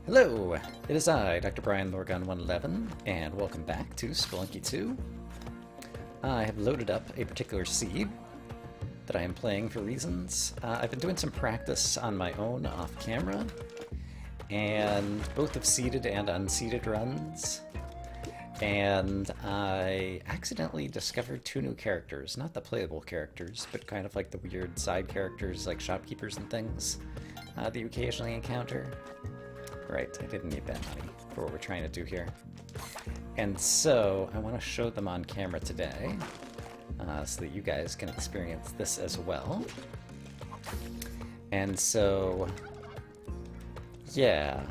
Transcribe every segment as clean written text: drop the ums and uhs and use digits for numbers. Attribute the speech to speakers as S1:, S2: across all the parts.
S1: Hello! It is I, Dr. Brian Lorgon111, and welcome back to Spelunky 2. I have loaded up a particular seed that I am playing for reasons. I've been doing some practice on my own off-camera, and both of seeded and unseeded runs, and I accidentally discovered two new characters. Not the playable characters, but kind of like the weird side characters like shopkeepers and things that you occasionally encounter. Right, I didn't need that money for what we're trying to do here. And so, I want to show them on camera today, so that you guys can experience this as well. And so, yeah,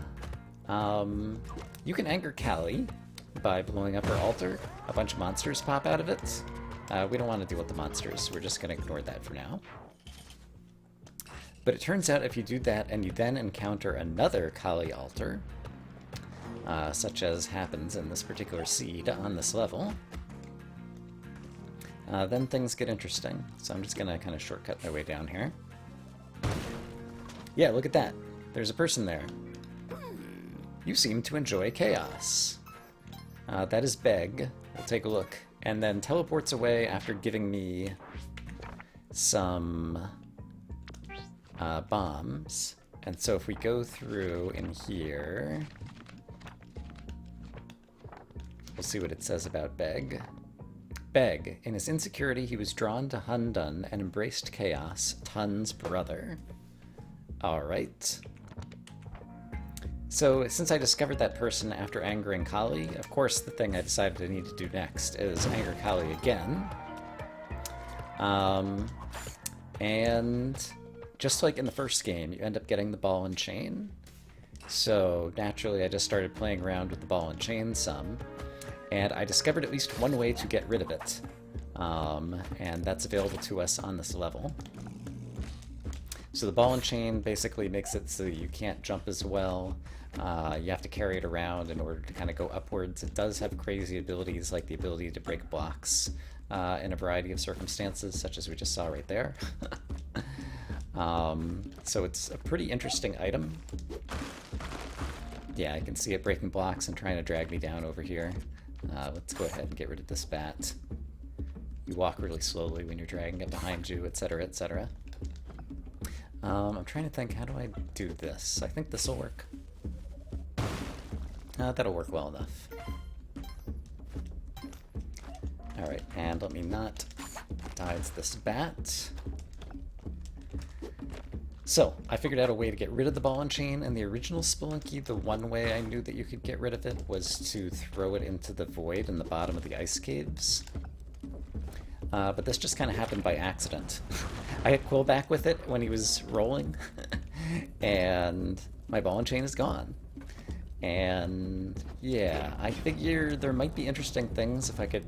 S1: you can anger Callie by blowing up her altar. A bunch of monsters pop out of it. We don't want to deal with the monsters, we're just going to ignore that for now. But it turns out if you do that and you then encounter another Kali altar, such as happens in this particular seed on this level, then things get interesting. So I'm just going to kind of shortcut my way down here. Yeah, look at that. There's a person there. You seem to enjoy chaos. That is Beg. We'll take a look. And then teleports away after giving me some bombs. And so if we go through in here, we'll see what it says about Beg. Beg, in his insecurity, he was drawn to Hundun and embraced chaos, Tun's brother. Alright. So, since I discovered that person after angering Kali, of course the thing I decided I need to do next is anger Kali again. And just like in the first game, you end up getting the ball and chain. So naturally I just started playing around with the ball and chain some, and I discovered at least one way to get rid of it. And that's available to us on this level. So the ball and chain basically makes it so you can't jump as well. You have to carry it around in order to kind of go upwards. It does have crazy abilities like the ability to break blocks in a variety of circumstances, such as we just saw right there. So it's a pretty interesting item. Yeah, I can see it breaking blocks and trying to drag me down over here. Let's go ahead and get rid of this bat. You walk really slowly when you're dragging it behind you, etc., etc. I'm trying to think, how do I do this? I think this will work. That'll work well enough. Alright, and let me not dodge this bat. So, I figured out a way to get rid of the ball and chain. In the original Spelunky, the one way I knew that you could get rid of it was to throw it into the void in the bottom of the ice caves. But this just kind of happened by accident. I had Quill back with it when he was rolling, and my ball and chain is gone. And yeah, I figure there might be interesting things if I could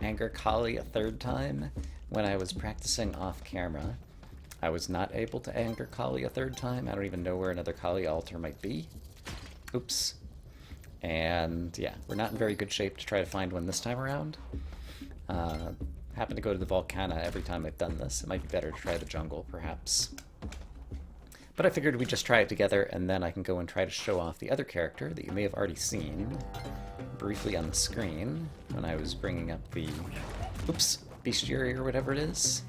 S1: anger Kali a third time when I was practicing off camera. I was not able to anger Kali a third time. I don't even know where another Kali altar might be. Oops. And yeah, we're not in very good shape to try to find one this time around. Happen to go to the Volcana every time I've done this. It might be better to try the jungle, perhaps. But I figured we'd just try it together, and then I can go and try to show off the other character that you may have already seen briefly on the screen when I was bringing up the, oops, bestiary or whatever it is.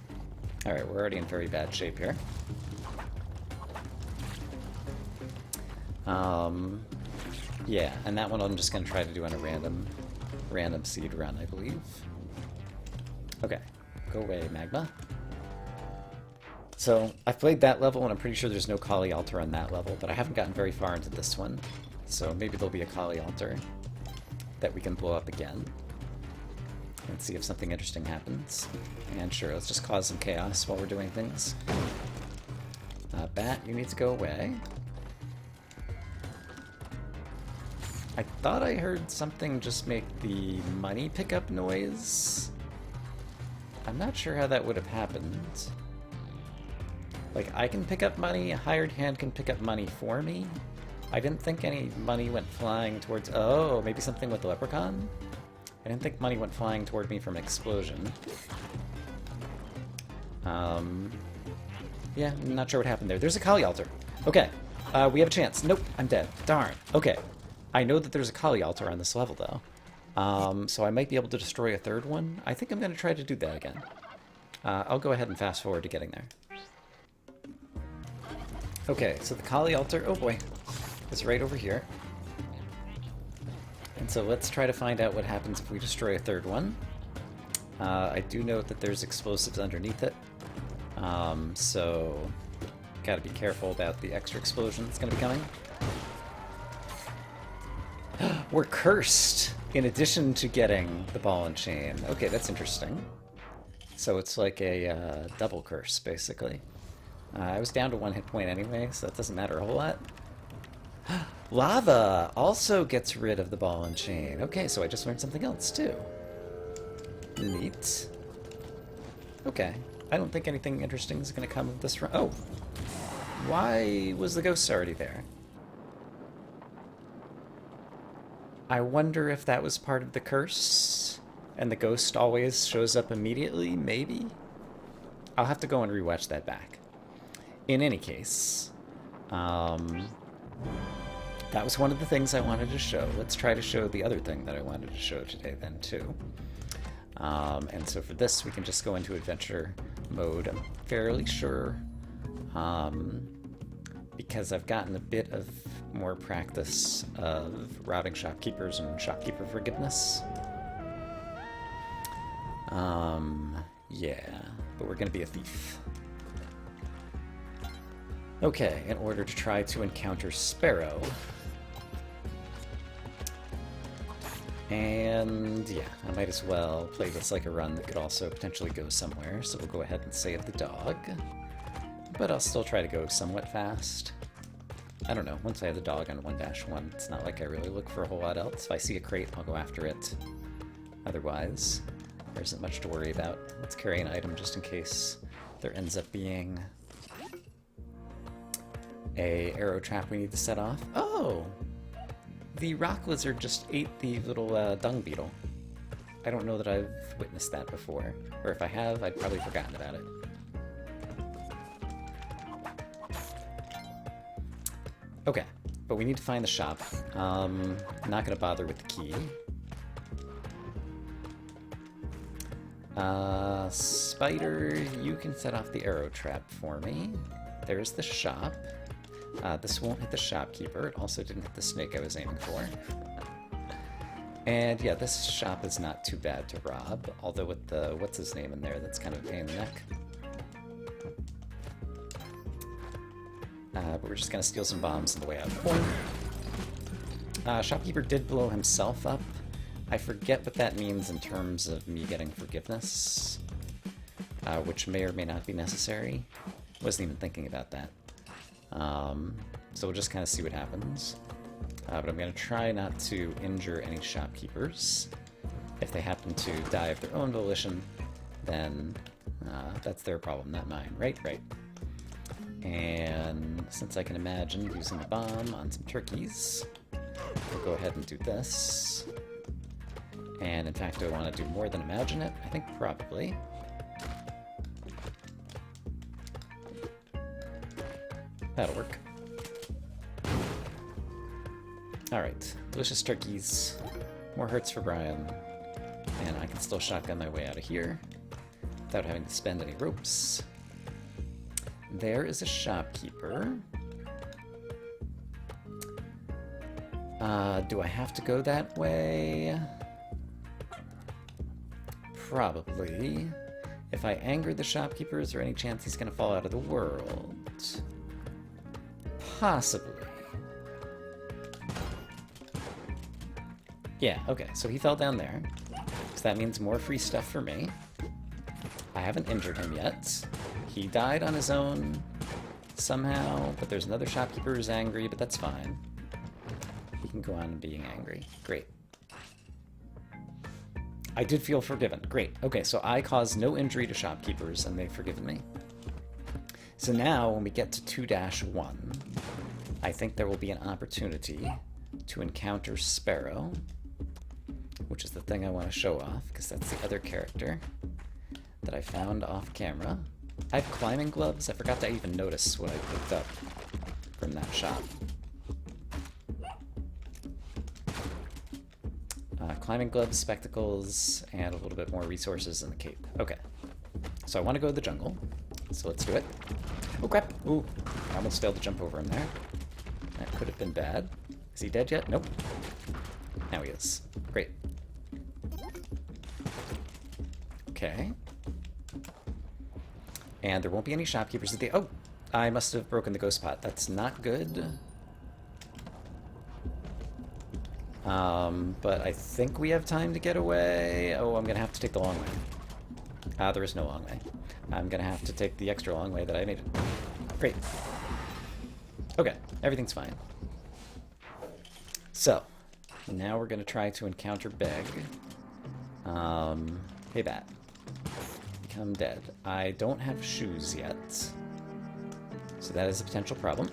S1: Alright, we're already in very bad shape here. Yeah, and that one I'm just going to try to do on a random seed run, I believe. Okay, go away, Magma. So, I've played that level, and I'm pretty sure there's no Kali altar on that level, but I haven't gotten very far into this one. So maybe there'll be a Kali altar that we can blow up again. Let's see if something interesting happens. And sure, let's just cause some chaos while we're doing things. Bat, you need to go away. I thought I heard something just make the money pickup noise. I'm not sure how that would have happened. Like, I can pick up money, a hired hand can pick up money for me. I didn't think any money went flying towards... Oh, maybe something with the leprechaun? I didn't think money went flying toward me from an explosion. Yeah, I'm not sure what happened there. There's a Kali altar. Okay, We have a chance. Nope, I'm dead. Darn. Okay. I know that there's a Kali altar on this level, though. So I might be able to destroy a third one. I think I'm going to try to do that again. I'll go ahead and fast forward to getting there. Okay, so the Kali altar, oh boy, is right over here. And so let's try to find out what happens if we destroy a third one. I do note that there's explosives underneath it. So gotta be careful about the extra explosion that's gonna be coming. We're cursed, in addition to getting the ball and chain. Okay, that's interesting. So it's like a double curse, basically. I was down to 1 hit point anyway, so that doesn't matter a whole lot. Lava also gets rid of the ball and chain. Okay, so I just learned something else, too. Neat. Okay. I don't think anything interesting is going to come of this run. Oh! Why was the ghost already there? I wonder if that was part of the curse, and the ghost always shows up immediately, maybe? I'll have to go and rewatch that back. In any case, that was one of the things I wanted to show. Let's try to show the other thing that I wanted to show today then, too. And so for this, we can just go into adventure mode, I'm fairly sure, because I've gotten a bit of more practice of robbing shopkeepers and shopkeeper forgiveness. Yeah, but we're gonna be a thief. Okay, in order to try to encounter Sparrow. And yeah, I might as well play this like a run that could also potentially go somewhere, so we'll go ahead and save the dog. But I'll still try to go somewhat fast. I don't know, once I have the dog on 1-1, it's not like I really look for a whole lot else. If I see a crate, I'll go after it. Otherwise, there isn't much to worry about. Let's carry an item just in case there ends up being a arrow trap we need to set off. Oh! The rock lizard just ate the little dung beetle. I don't know that I've witnessed that before. Or if I have, I'd probably forgotten about it. Okay, but we need to find the shop. I'm not going to bother with the key. Spider, you can set off the arrow trap for me. There's the shop. This won't hit the shopkeeper. It also didn't hit the snake I was aiming for. And yeah, this shop is not too bad to rob, although with the what's-his-name in there, that's kind of a pain in the neck. But we're just going to steal some bombs on the way out. Shopkeeper did blow himself up. I forget what that means in terms of me getting forgiveness, which may or may not be necessary. Wasn't even thinking about that. So we'll just kind of see what happens. But I'm going to try not to injure any shopkeepers. If they happen to die of their own volition, then that's their problem, not mine. Right, right. And since I can imagine using a bomb on some turkeys, we'll go ahead and do this. And in fact, do I want to do more than imagine it? I think probably. That'll work. Alright, delicious turkeys. More hurts for Brian. And I can still shotgun my way out of here without having to spend any ropes. There is a shopkeeper. Do I have to go that way? Probably. If I anger the shopkeeper, is there any chance he's going to fall out of the world? Possibly. Yeah, okay, so he fell down there. So that means more free stuff for me. I haven't injured him yet. He died on his own somehow, but there's another shopkeeper who's angry, but that's fine. He can go on being angry. Great. I did feel forgiven. Great. Okay, so I caused no injury to shopkeepers, and they've forgiven me. So now, when we get to 2-1, I think there will be an opportunity to encounter Sparrow, which is the thing I want to show off, because that's the other character that I found off camera. I have climbing gloves. I forgot to even notice what I picked up. from that shop. Climbing gloves, spectacles, and a little bit more resources in the cape. Okay. So I want to go to the jungle. So let's do it. Oh crap! Ooh, I almost failed to jump over him there. That could have been bad. Is he dead yet? Nope. Now he is. Great. Okay. And there won't be any shopkeepers at the... Oh! I must have broken the ghost pot. That's not good. But I think we have time to get away. Oh, I'm gonna have to take the long way. There is no long way. I'm gonna have to take the extra long way that I made it. Great. Okay, everything's fine. So, now we're gonna try to encounter Beg. Hey Bat. Become dead. I don't have shoes yet. So that is a potential problem.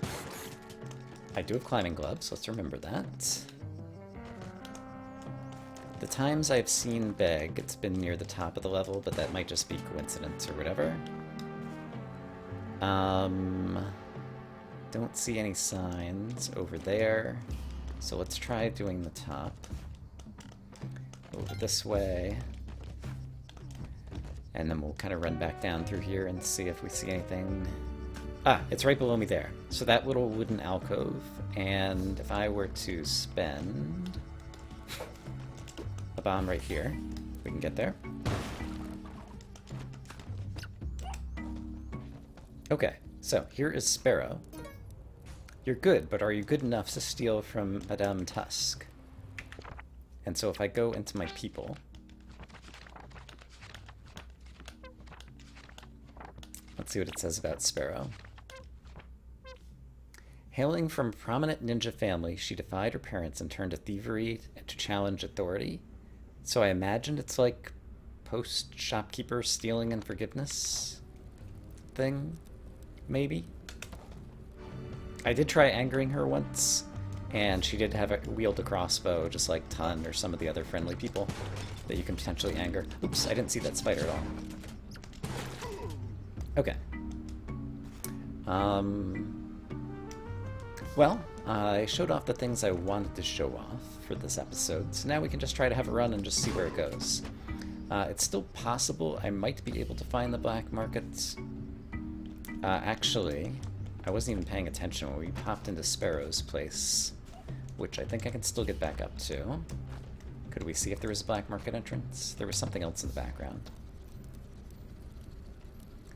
S1: I do have climbing gloves, let's remember that. The times I've seen Beg, it's been near the top of the level, but that might just be coincidence or whatever. Don't see any signs over there. So let's try doing the top. Over this way. And then we'll kind of run back down through here and see if we see anything. Ah, it's right below me there. So that little wooden alcove, and if I were to spend a bomb right here, we can get there. Okay, so here is Sparrow. You're good, but are you good enough to steal from Madame Tusk? And so if I go into my people... Let's see what it says about Sparrow. Hailing from a prominent ninja family, she defied her parents and turned to thievery to challenge authority. So I imagine it's like post-shopkeeper stealing and forgiveness thing, maybe? I did try angering her once, and she did have a wield a crossbow, just like Tun or some of the other friendly people that you can potentially anger. Oops, I didn't see that spider at all. Okay. Well, I showed off the things I wanted to show off for this episode, so now we can just try to have a run and just see where it goes. It's still possible I might be able to find the black markets. Actually, I wasn't even paying attention when we popped into Sparrow's place, which I think I can still get back up to. Could we see if there was a black market entrance? There was something else in the background.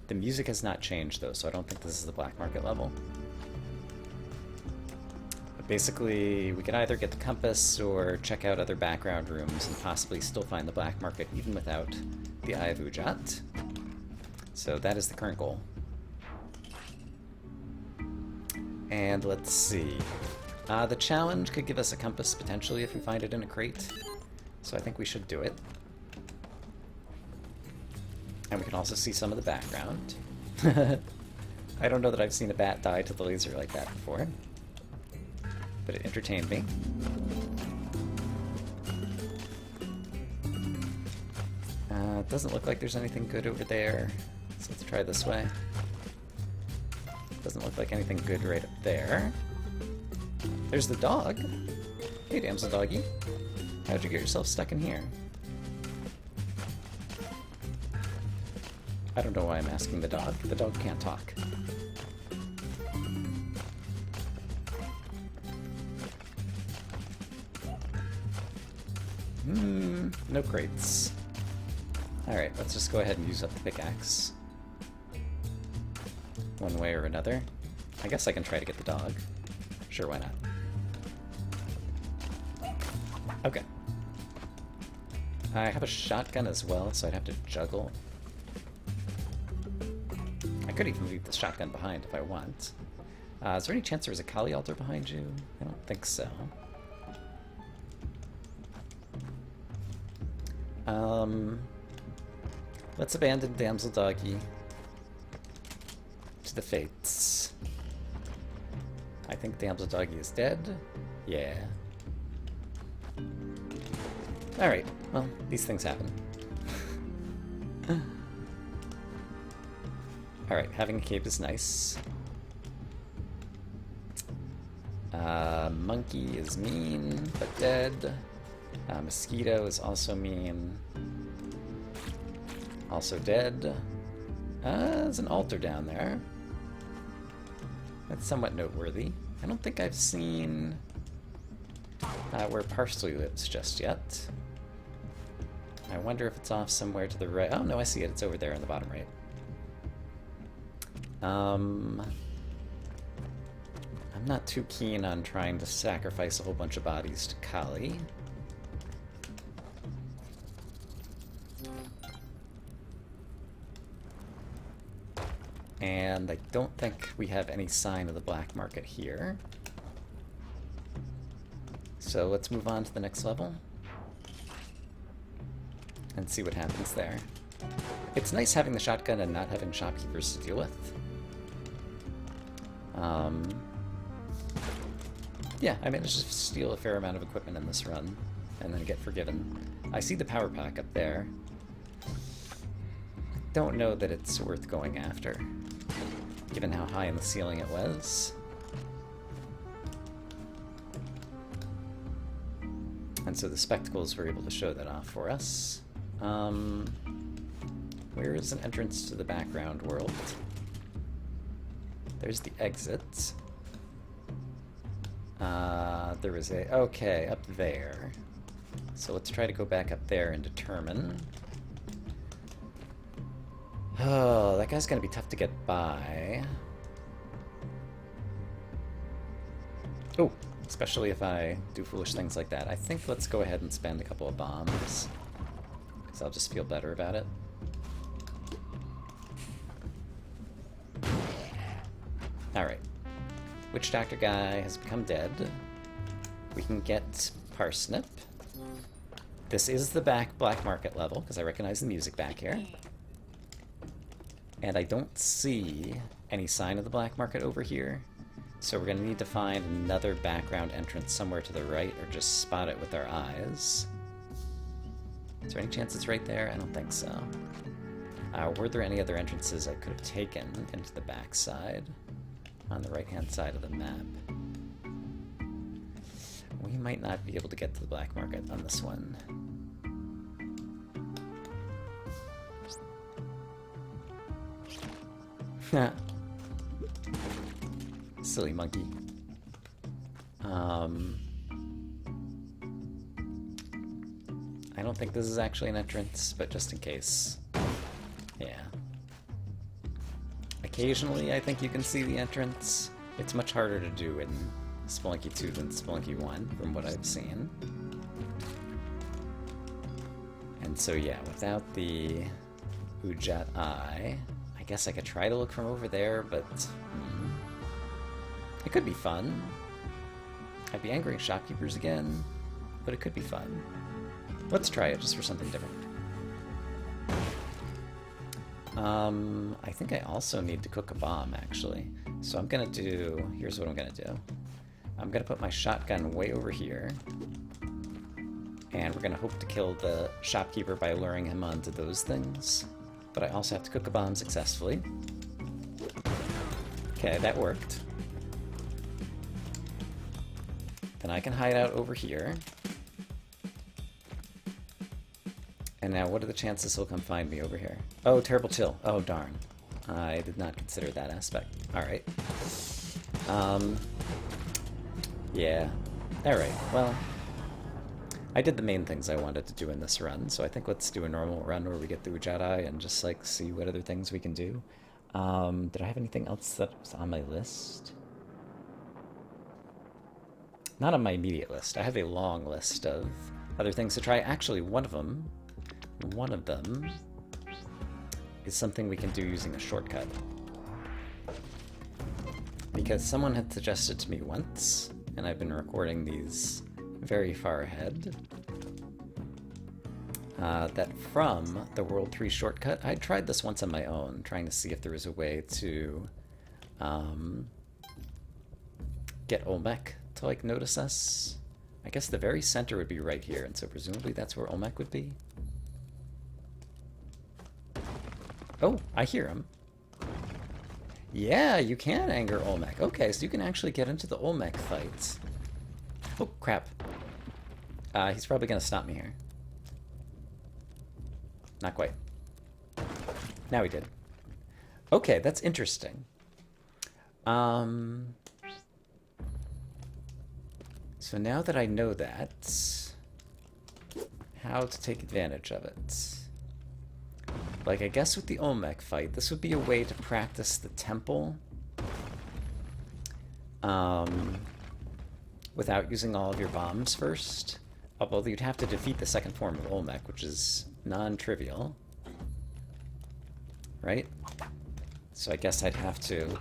S1: The music has not changed, though, so I don't think this is the black market level. But basically, we could either get the compass or check out other background rooms and possibly still find the black market even without the Eye of Ujat. So that is the current goal. And let's see. The challenge could give us a compass, potentially, if we find it in a crate. So I think we should do it. And we can also see some of the background. I don't know that I've seen a bat die to the laser like that before. But it entertained me. It doesn't look like there's anything good over there. So let's try this way. Doesn't look like anything good right up there. There's the dog. Hey, damsel doggy. How'd you get yourself stuck in here? I don't know why I'm asking the dog. The dog can't talk. No crates. Alright, let's just go ahead and use up the pickaxe. One way or another. I guess I can try to get the dog. Sure, why not? Okay. I have a shotgun as well, so I'd have to juggle. I could even leave the shotgun behind if I want. Is there any chance there was a Kali altar behind you? I don't think so. Let's abandon Damsel Doggy to the fates. I think Damsel Doggy is dead. Yeah. Alright, well, these things happen. Alright, having a cape is nice. Monkey is mean, but dead. Mosquito is also mean. Also dead. There's an altar down there. That's somewhat noteworthy. I don't think I've seen where Parsley lives just yet. I wonder if it's off somewhere to the right. Oh, no, I see it. It's over there in the bottom right. I'm not too keen on trying to sacrifice a whole bunch of bodies to Kali. And I don't think we have any sign of the black market here. So let's move on to the next level and see what happens there. It's nice having the shotgun and not having shopkeepers to deal with. Yeah, I managed to steal a fair amount of equipment in this run and then get forgiven. I see the power pack up there. Don't know that it's worth going after, given how high in the ceiling it was. And so the spectacles were able to show that off for us. Where is an entrance to the background world? There's the exit. There is a... Okay, up there. So let's try to go back up there and determine... Oh, that guy's gonna be tough to get by. Oh, especially if I do foolish things like that. I think let's go ahead and spend a couple of bombs, because I'll just feel better about it. Alright. Witch Doctor guy has become dead. We can get Parsnip. This is the black market level, because I recognize the music back here. And I don't see any sign of the black market over here. So we're going to need to find another background entrance somewhere to the right, or just spot it with our eyes. Is there any chance it's right there? I don't think so. Were there any other entrances I could have taken into the backside on the right-hand side of the map? We might not be able to get to the black market on this one. Silly monkey. I don't think this is actually an entrance, but just in case. Yeah. Occasionally, I think you can see the entrance. It's much harder to do in Spelunky 2 than Spelunky 1, from what I've seen. And so yeah, without the Ujat Eye, I guess I could try to look from over there, but it could be fun. I'd be angering shopkeepers again, but it could be fun. Let's try it just for something different. I think I also need to cook a bomb, actually. So I'm gonna do... Here's what I'm gonna do. I'm gonna put my shotgun way over here. And we're gonna hope to kill the shopkeeper by luring him onto those things. But I also have to cook a bomb successfully. Okay, that worked. Then I can hide out over here. And now what are the chances he'll come find me over here? Oh, terrible chill. Oh, darn. I did not consider that aspect. Alright. Yeah. Alright, well... I did the main things I wanted to do in this run, so I think let's do a normal run where we get the Ujat and just, like, see what other things we can do. Did I have anything else that was on my list? Not on my immediate list. I have a long list of other things to try. Actually, one of them is something we can do using a shortcut. Because someone had suggested to me once, and I've been recording these very far ahead, that from the World 3 shortcut, I tried this once on my own, trying to see if there was a way to get Olmec to, like, notice us. I guess the very center would be right here, and so presumably that's where Olmec would be. Oh, I hear him. Yeah, you can anger Olmec. Okay, so you can actually get into the Olmec fights. Oh, crap. He's probably going to stop me here. Not quite. Now he did. Okay, that's interesting. So now that I know that, how to take advantage of it. Like, I guess with the Olmec fight, this would be a way to practice the temple without using all of your bombs first. Although you'd have to defeat the second form of Olmec, which is non-trivial. Right? So I guess I'd have to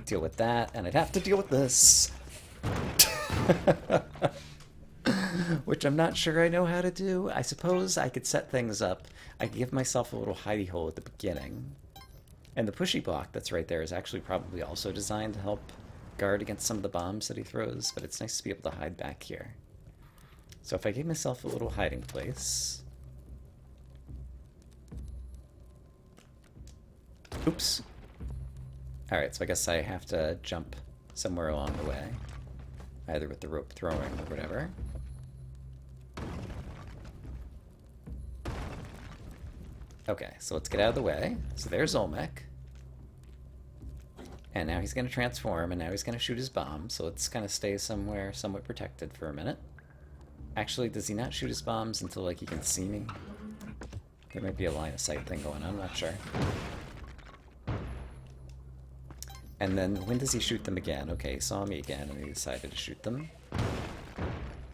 S1: deal with that, and I'd have to deal with this. Which I'm not sure I know how to do. I suppose I could set things up. I could give myself a little hidey hole at the beginning. And the pushy block that's right there is actually probably also designed to help guard against some of the bombs that he throws, but it's nice to be able to hide back here. So if I give myself a little hiding place... Oops. Alright, so I guess I have to jump somewhere along the way. Either with the rope throwing or whatever. Okay, so let's get out of the way. So there's Olmec. And now he's going to transform, and now he's going to shoot his bomb. So let's kind of stay somewhere somewhat protected for a minute. Actually, does he not shoot his bombs until, like, he can see me? There might be a line of sight thing going on, I'm not sure. And then when does he shoot them again? Okay, he saw me again, and he decided to shoot them.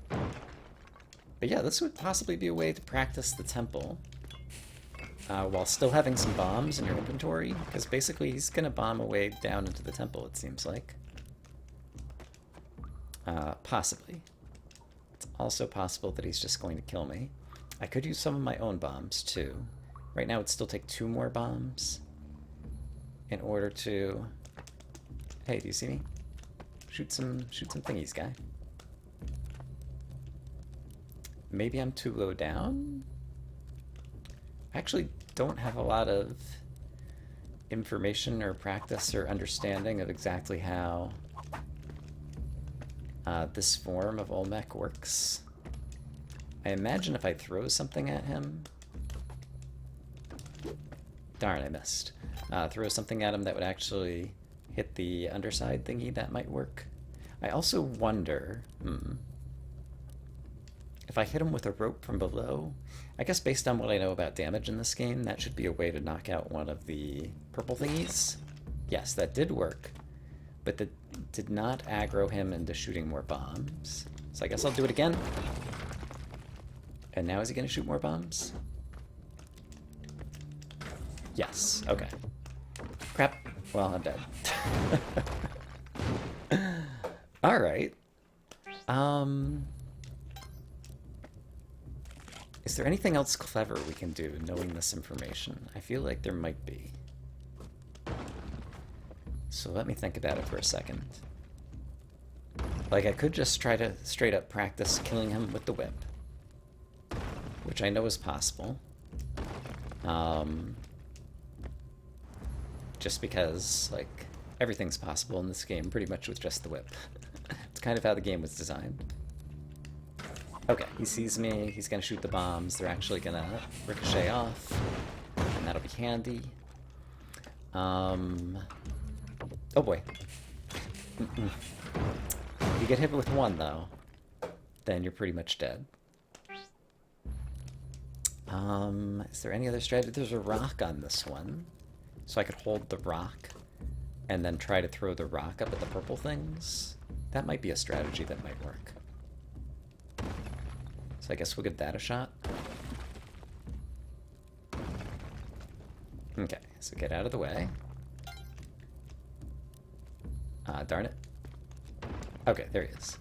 S1: But yeah, this would possibly be a way to practice the temple. While still having some bombs in your inventory, because basically he's going to bomb away down into the temple, it seems like. Possibly. It's also possible that he's just going to kill me. I could use some of my own bombs, too. Right now it'd still take 2 more bombs in order to... Hey, do you see me? Shoot some thingies, guy. Maybe I'm too low down? I actually don't have a lot of information or practice or understanding of exactly how this form of Olmec works. I imagine if I throw something at him... Darn, I missed. Throw something at him that would actually hit the underside thingy, that might work. I also wonder... if I hit him with a rope from below, I guess based on what I know about damage in this game, that should be a way to knock out one of the purple thingies. Yes, that did work, but that did not aggro him into shooting more bombs. So I guess I'll do it again. And now is he going to shoot more bombs? Yes, okay. Crap. Well, I'm dead. Alright. Is there anything else clever we can do knowing this information? I feel like there might be. So let me think about it for a second. Like, I could just try to straight up practice killing him with the whip, which I know is possible. Just because, like, everything's possible in this game pretty much with just the whip. It's kind of how the game was designed. Okay, he sees me, he's gonna shoot the bombs, they're actually gonna ricochet off, and that'll be handy. Oh boy. You get hit with one, though, then you're pretty much dead. Is there any other strategy? There's a rock on this one, so I could hold the rock and then try to throw the rock up at the purple things. That might be a strategy that might work. So I guess we'll give that a shot. Okay, so get out of the way. Darn it. Okay, there he is.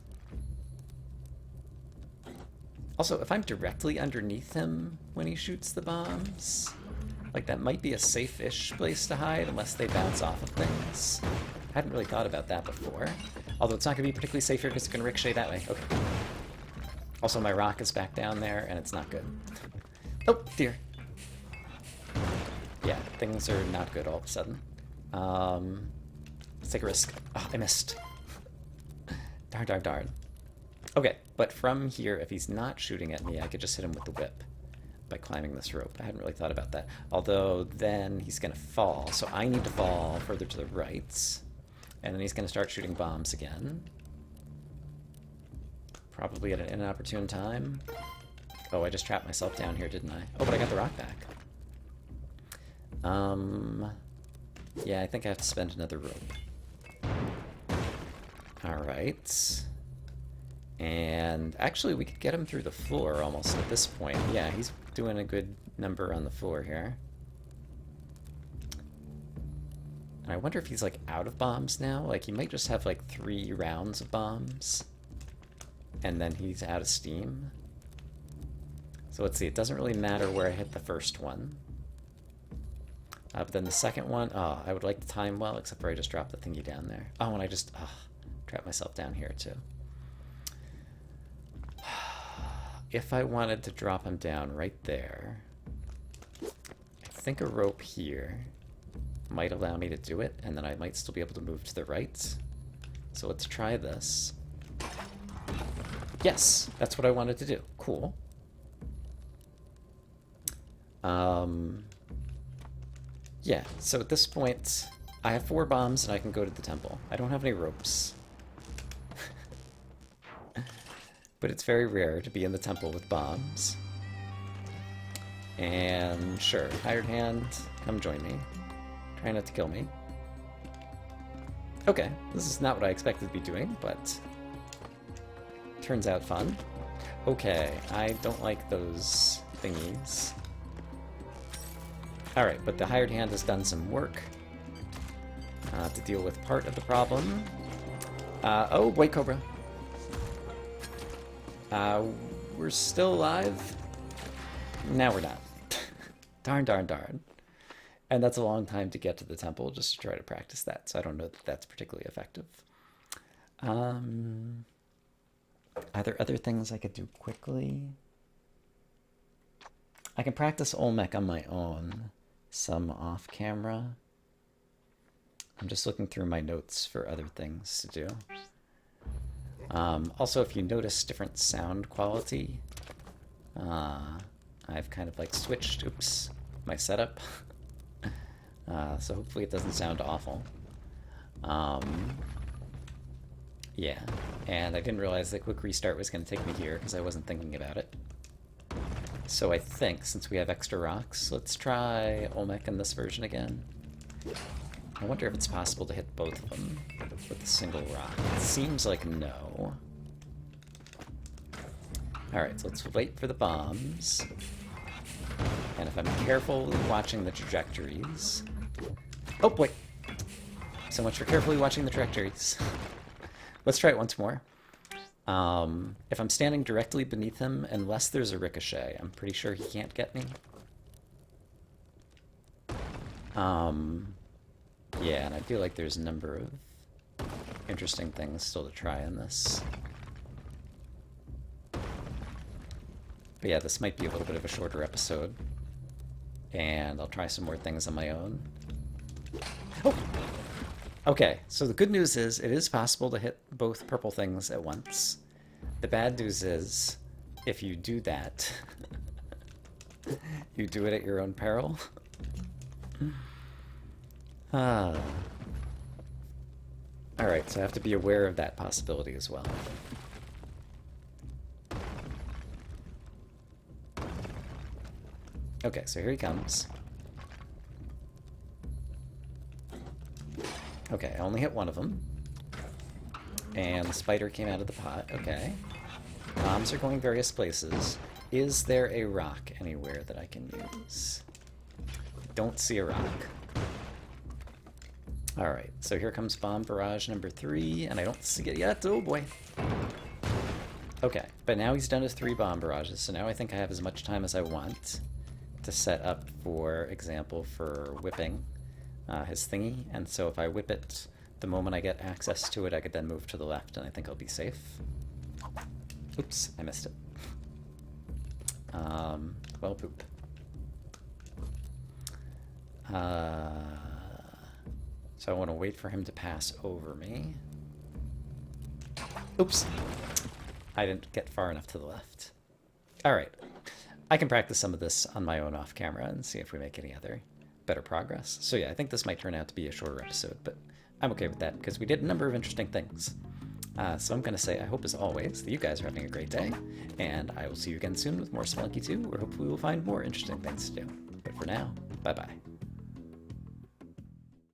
S1: Also, if I'm directly underneath him when he shoots the bombs, like, that might be a safe-ish place to hide unless they bounce off of things. I hadn't really thought about that before. Although it's not going to be particularly safe here because it's going to ricochet that way. Okay. Also, my rock is back down there, and it's not good. Oh, dear. Yeah, things are not good all of a sudden. Let's take a risk. Oh, I missed. Darn, darn, darn. Okay, but from here, if he's not shooting at me, I could just hit him with the whip by climbing this rope. I hadn't really thought about that. Although then he's going to fall, so I need to fall further to the right. And then he's going to start shooting bombs again. Probably at an inopportune time. Oh, I just trapped myself down here, didn't I? Oh, but I got the rock back. Yeah, I think I have to spend another rope. Alright. And actually, we could get him through the floor almost at this point. Yeah, he's doing a good number on the floor here. And I wonder if he's, like, out of bombs now. Like, he might just have, like, 3 rounds of bombs. And then he's out of steam. So let's see, it doesn't really matter where I hit the first one. But then the second one, oh, I would like to time well, except for I just dropped the thingy down there. Oh, and I just trapped myself down here, too. If I wanted to drop him down right there, I think a rope here might allow me to do it, and then I might still be able to move to the right. So let's try this. Yes, that's what I wanted to do. Cool. Yeah, so at this point, I have 4 bombs and I can go to the temple. I don't have any ropes. But it's very rare to be in the temple with bombs. And sure, hired hand, come join me. Try not to kill me. Okay, this is not what I expected to be doing, but turns out fun. Okay, I don't like those thingies. Alright, but the hired hand has done some work to deal with part of the problem. Oh, White Cobra. We're still alive? Now we're not. Darn, darn, darn. And that's a long time to get to the temple just to try to practice that, so I don't know that that's particularly effective. Are there other things I could do quickly? I can practice Olmec on my own, some off camera. I'm just looking through my notes for other things to do. Also, if you notice different sound quality, I've kind of like switched, my setup. So hopefully it doesn't sound awful. Yeah, and I didn't realize that quick restart was going to take me here because I wasn't thinking about it. So I think, since we have extra rocks, let's try Olmec in this version again. I wonder if it's possible to hit both of them with a single rock. It seems like no. Alright, so let's wait for the bombs. And if I'm carefully watching the trajectories... Oh, boy! So much for carefully watching the trajectories. Let's try it once more. If I'm standing directly beneath him, unless there's a ricochet, I'm pretty sure he can't get me. Yeah, and I feel like there's a number of interesting things still to try in this. But yeah, this might be a little bit of a shorter episode. And I'll try some more things on my own. Oh! Okay, so the good news is it is possible to hit both purple things at once. The bad news is, if you do that, you do it at your own peril. Alright, so I have to be aware of that possibility as well. Okay, so here he comes. Okay, I only hit one of them. And the spider came out of the pot. Okay. Bombs are going various places. Is there a rock anywhere that I can use? Don't see a rock. Alright, so here comes bomb barrage number 3, and I don't see it yet. Oh boy. Okay, but now he's done his 3 bomb barrages, so now I think I have as much time as I want to set up, for example, for whipping his thingy. And so if I whip it the moment I get access to it, I could then move to the left, and I think I'll be safe. Oops, I missed it. Well, poop. So I want to wait for him to pass over me. Oops. I didn't get far enough to the left. All right. I can practice some of this on my own off camera and see if we make any other better progress. So yeah, I think this might turn out to be a shorter episode, but I'm okay with that because we did a number of interesting things. So I'm going to say I hope, as always, that you guys are having a great day, and I will see you again soon with more Spelunky 2, where hopefully we'll find more interesting things to do. But for now, bye-bye.